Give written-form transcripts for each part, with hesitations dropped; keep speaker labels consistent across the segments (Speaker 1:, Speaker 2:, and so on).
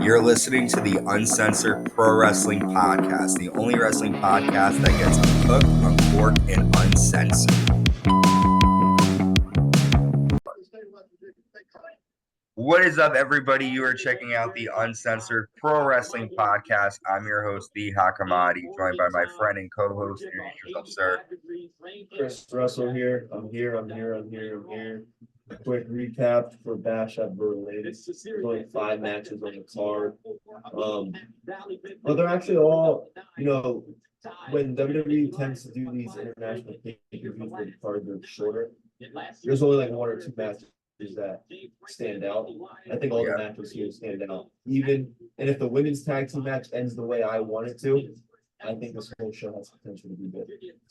Speaker 1: You're listening to the Uncensored Pro Wrestling Podcast, the only wrestling podcast that gets uncooked, uncorked, and uncensored. What is up, everybody? You are checking out the Uncensored Pro Wrestling Podcast. I'm your host, The Hakamadi, joined by my friend and co-host, introduce yourself, sir.
Speaker 2: Chris Russell here. I'm here. Quick recap for Bash at Berlin. There's only 5 matches on the card. But they're actually all, when WWE tends to do these international pay-per-views where the cards are shorter, there's only like 1 or 2 matches that stand out. I think all the matches here stand out. And if the women's tag team match ends the way I want it to, I think this whole show has potential to be good.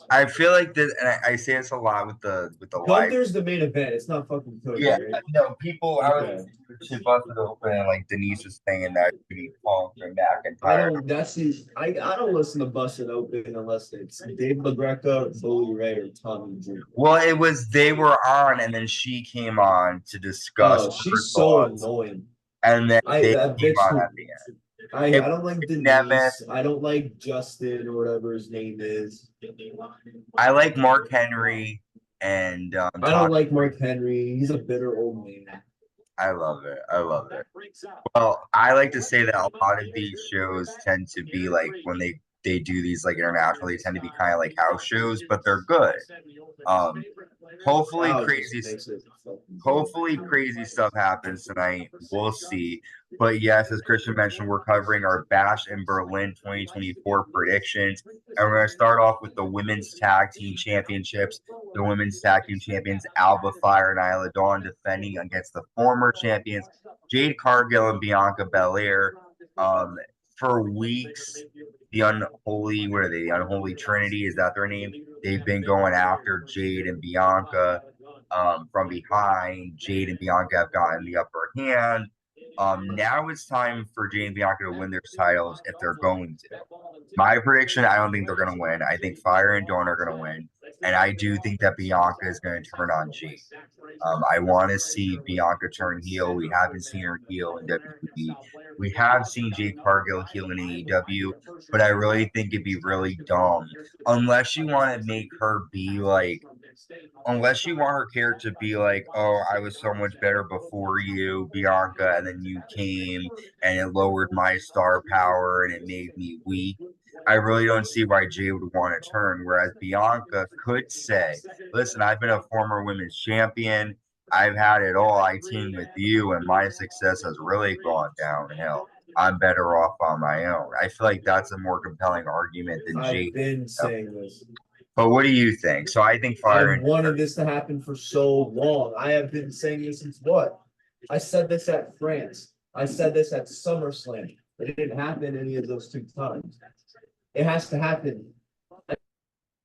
Speaker 1: I feel like this, and I say this a lot with the live.
Speaker 2: Gunther's the main event. It's not fucking Cody.
Speaker 1: Yeah,
Speaker 2: right?
Speaker 1: no, people. I was she busted open, and like Denise was saying that you need Punk and McIntyre.
Speaker 2: I don't listen to Busted Open unless it's Dave LaGreca, Bully Ray, or Tommy Dreamer.
Speaker 1: Well, it was they were on, and then she came on to discuss.
Speaker 2: Oh, she's so annoying.
Speaker 1: And then they came on at the end.
Speaker 2: I don't like Denise. I don't like Justin or whatever his name is.
Speaker 1: I like Mark Henry, and
Speaker 2: I don't like Mark Henry. He's a bitter old man.
Speaker 1: I love it. Well, I like to say that a lot of these shows tend to be like when they do these like international, they tend to be kind of like house shows, but they're good. Hopefully crazy stuff happens tonight. We'll see. But yes, as Christian mentioned, we're covering our Bash in Berlin 2024 predictions. And we're going to start off with the Women's Tag Team Championships. The Women's Tag Team Champions, Alba, Fyre, and Isla Dawn, defending against the former champions, Jade, Cargill, and Bianca Belair. For weeks, the Unholy Trinity, is that their name? They've been going after Jade and Bianca from behind. Jade and Bianca have gotten the upper hand. Now it's time for Jade and Bianca to win their titles if they're going to. My prediction, I don't think they're going to win. I think Fyre and Dawn are going to win. And I do think that Bianca is going to turn on Jade. I want to see Bianca turn heel. We haven't seen her heel in WWE. We have seen Jade Cargill heel in AEW, but I really think it'd be really dumb unless you want to make her be like, unless you want her character to be like, oh, I was so much better before you, Bianca, and then you came and it lowered my star power and it made me weak. I really don't see why Jay would want to turn, whereas Bianca could say, listen, I've been a former women's champion. I've had it all. I teamed with you, and my success has really gone downhill. I'm better off on my own. I feel like that's a more compelling argument than Jay.
Speaker 2: I've been saying this.
Speaker 1: But what do you think? So I think Fyre.
Speaker 2: I've wanted this to happen for so long. I have been saying this since what? I said this at France. I said this at SummerSlam. It didn't happen any of those 2 times. It has to happen.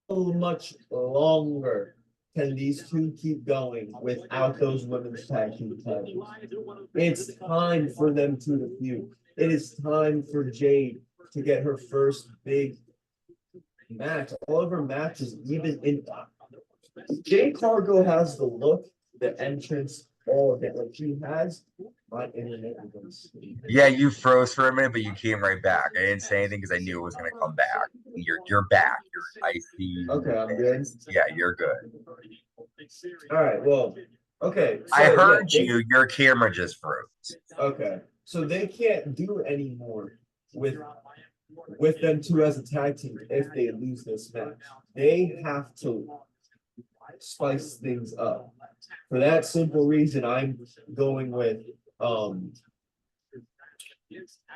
Speaker 2: How much longer can these 2 keep going without those women's tag team titles? It's time for them to feud. It is time for Jade to get her first big match. All of her matches, even in Jade Cargill has the look, the entrance, all of it. Like she has my internet.
Speaker 1: Yeah, you froze for a minute, but you came right back. I didn't say anything because I knew it was going to come back. You're back. I see.
Speaker 2: Okay, I'm good.
Speaker 1: Yeah, you're good.
Speaker 2: All right. Well, okay.
Speaker 1: So, I heard you. Your camera just froze.
Speaker 2: Okay, so they can't do anymore with them 2 as a tag team if they lose this match. They have to spice things up. For that simple reason, I'm going with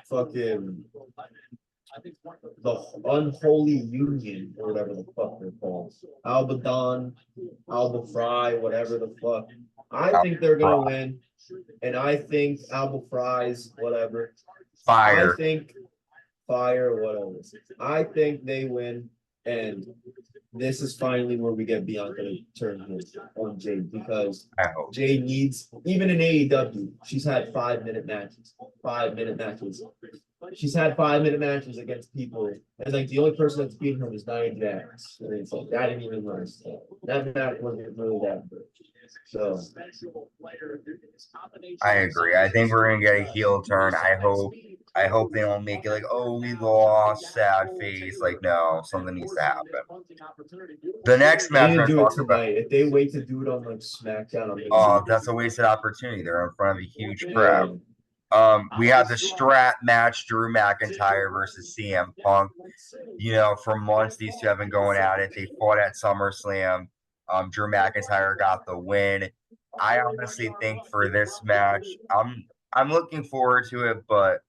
Speaker 2: fucking the Unholy Union or whatever the fuck they're called. Alba Dawn, Alba Fry, whatever the fuck. I think they're gonna win, and I think Alba Fry's whatever.
Speaker 1: Fyre.
Speaker 2: I think Fyre, whatever. I think they win, and this is finally where we get Bianca to turn on Jade, because Jade needs, even in AEW, she's had 5-minute matches. 5-minute matches. She's had 5-minute matches against people, and like the only person that's beaten her was Nia Jax. And it's like that didn't even last. That match wasn't really that good. So
Speaker 1: I agree. I think we're gonna get a heel turn. I hope I hope they don't make it like, oh, we lost, sad face. Like, no, something needs to happen. The next
Speaker 2: They
Speaker 1: match
Speaker 2: need
Speaker 1: we're
Speaker 2: to
Speaker 1: going
Speaker 2: do
Speaker 1: to
Speaker 2: it
Speaker 1: talk about.
Speaker 2: tonight. If they wait to do it on like SmackDown, I'm
Speaker 1: Oh, that's a wasted opportunity. They're in front of a huge crowd.
Speaker 2: yeah.
Speaker 1: We have the strap match, Drew McIntyre versus CM Punk. You know, for months these two have been going at it. They fought at SummerSlam. Drew McIntyre got the win. I honestly think for this match, I'm looking forward to it, but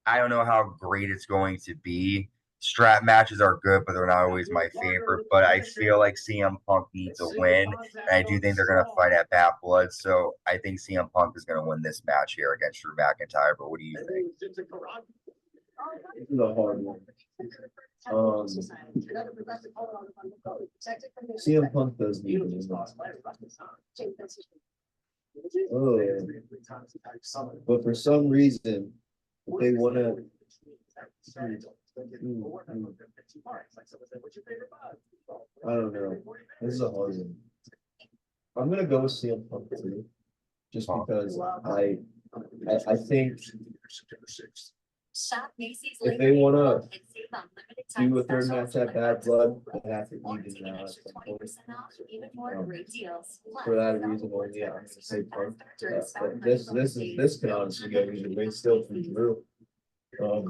Speaker 1: I don't know how great it's going to be. Strap matches are good, but they're not always my favorite. But I feel like CM Punk needs a win, and I do think they're going to fight at Bad Blood. So I think CM Punk is going to win this match here against Drew McIntyre. But what do you think?
Speaker 2: This is a hard one. CM Punk does need to win. But for some reason, if they want to. I don't know. This is a hard one. I'm gonna go with CM Punk too, just because I think if they want to do a third match at Bad Blood, they have to even out. For that reason only, I'm gonna say Punk. But this can honestly go either way. Still from Drew. I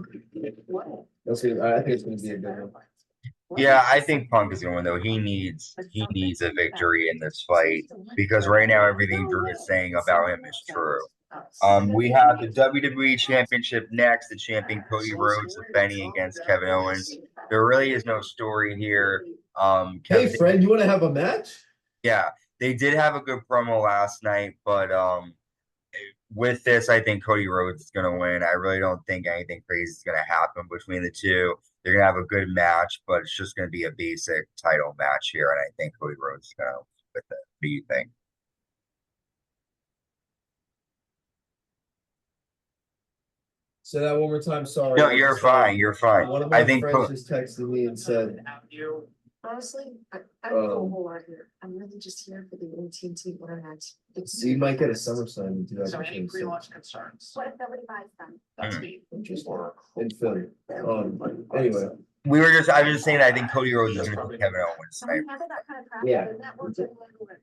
Speaker 2: think it's gonna be a good one.
Speaker 1: Yeah, I think Punk is going to win though. He needs a victory in this fight because right now everything Drew is saying about him is true. We have the WWE Championship next. The champion Cody Rhodes defending against Kevin Owens. There really is no story here.
Speaker 2: Hey, friend, you want to have a match?
Speaker 1: Yeah, they did have a good promo last night, but with this, I think Cody Rhodes is going to win. I really don't think anything crazy is going to happen between the two. They're going to have a good match, but it's just going to be a basic title match here, and I think Cody Rhodes is going to win with it. What do you think?
Speaker 2: Say that one more time. Sorry.
Speaker 1: No, you're fine. You're fine.
Speaker 2: One of my friends just texted me and said,
Speaker 3: honestly, I don't know a whole lot here. I'm really just here for the AT&T winter match.
Speaker 2: So you might get a SummerSlam in 2026.
Speaker 3: So any pre-launch concerns? What if nobody buys them? That's me.
Speaker 2: Interesting. In Philly. Anyway.
Speaker 1: I was just saying I think Cody Rhodes is going to beat Kevin Owens.
Speaker 2: Yeah.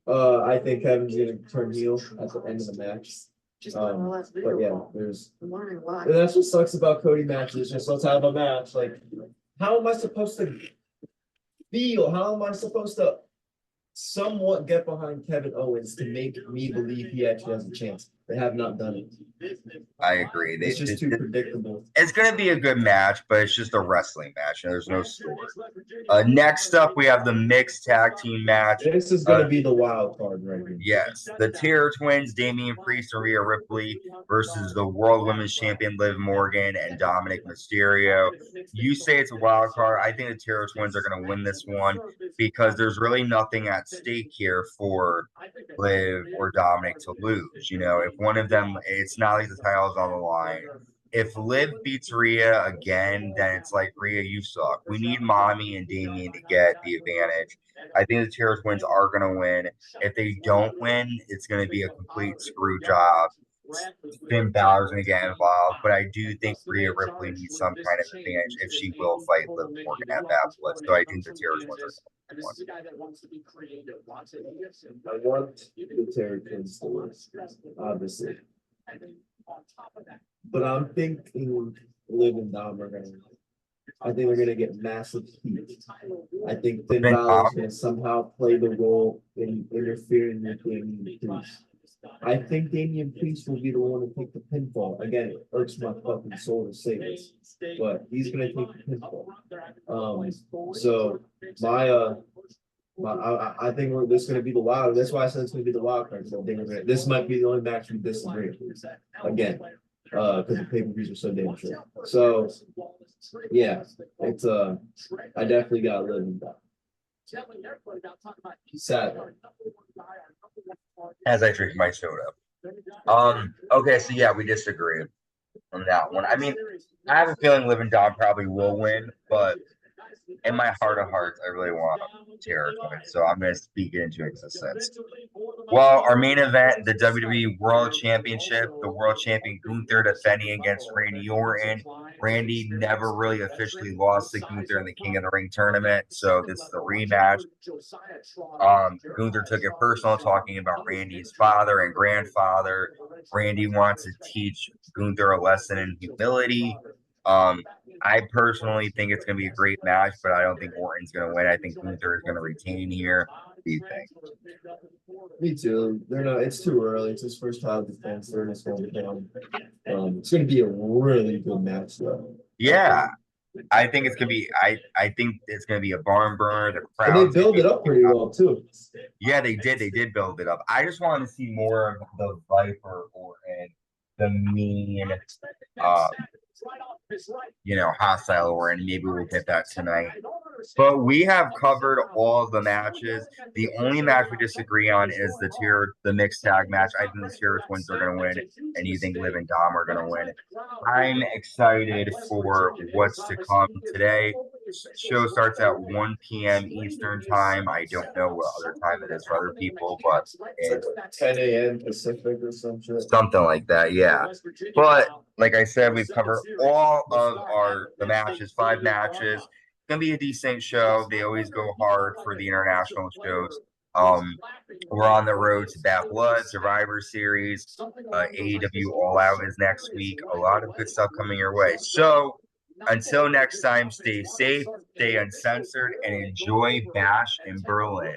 Speaker 2: I think Kevin's going to turn heel at the end of the match. But yeah, that's what sucks about Cody matches. Just let's have a match. Like, how am I supposed to feel? How am I supposed to somewhat get behind Kevin Owens to make me believe he actually has a chance? They have not done it.
Speaker 1: I agree.
Speaker 2: It's just too predictable.
Speaker 1: It's going to be a good match, but it's just a wrestling match, and there's no story. Next up, we have the mixed tag team match.
Speaker 2: This is going to be the wild card right here.
Speaker 1: Yes. The Terror Twins, Damian Priest and Rhea Ripley versus the World Women's Champion Liv Morgan and Dominik Mysterio. You say it's a wild card. I think the Terror Twins are going to win this one because there's really nothing at stake here for Liv or Dominik to lose. You know, if one of them, it's not like the title's on the line. If Liv beats Rhea again, then it's like, Rhea, you suck. We need Mommy and Damian to get the advantage. I think the Terror Twins are going to win. If they don't win, it's going to be a complete screw job. Finn Balor's going to get involved, but I do think Rhea Ripley needs some kind of advantage if she will fight Liv Morgan at Bad Blood. So I think the Terror Twins are going to win.
Speaker 2: I want the Terror Twins to win, obviously. But I'm thinking Liv and Dom are going to win. I think they're going to get massive heat. I think Finn Balor's going to somehow play the role in interfering with Damian Priest. I think Damian Priest will be the one to take the pinfall. Again, it hurts my fucking soul to say this, but he's going to take the pinfall. So I think this is going to be the wild. That's why I said it's going to be the wild card. So this might be the only match we disagree again, because the pay-per-views are so damn short. So yeah, it's I definitely got Liv and Dom. Sad.
Speaker 1: As I drink my soda. Okay, so yeah, we disagree on that one. I mean, I have a feeling Liv and Dom probably will win, but in my heart of hearts, I really want Tara to win. So I'm going to speak it into existence. Well, our main event, the WWE World Championship, the World Champion Gunther defending against Randy Orton. Randy never really officially lost to Gunther in the King of the Ring tournament, so this is a rematch. Gunther took it personal, talking about Randy's father and grandfather. Randy wants to teach Gunther a lesson in humility. I personally think it's going to be a great match, but I don't think Orton's going to win. I think Gunther is going to retain here. What do you think?
Speaker 2: Me too. They're not. It's too early. It's his first time defense. They're in his hometown. It's going to be a really good match, though.
Speaker 1: Yeah, I think it's gonna be. I think it's gonna be a barn burner. The crowd.
Speaker 2: And they build it up pretty well too.
Speaker 1: Yeah, they did. They did build it up. I just wanted to see more of the Viper Orton, the mean, hostile Orton. Maybe we'll get that tonight. But we have covered all the matches. The only match we disagree on is the mixed tag match. I think the Tier Twins are going to win, and you think Liv and Dom are going to win. I'm excited for what's to come today. Show starts at 1 p.m. Eastern time. I don't know what other time it is for other people, but it's
Speaker 2: 10 a.m. Pacific or some shit.
Speaker 1: Something like that, yeah. But like I said, we've covered all of the matches, 5 matches. It's gonna be a decent show. They always go hard for the international shows. We're on the road to Bad Blood, Survivor Series, AEW All Out is next week. A lot of good stuff coming your way. So until next time, stay safe, stay uncensored, and enjoy Bash in Berlin.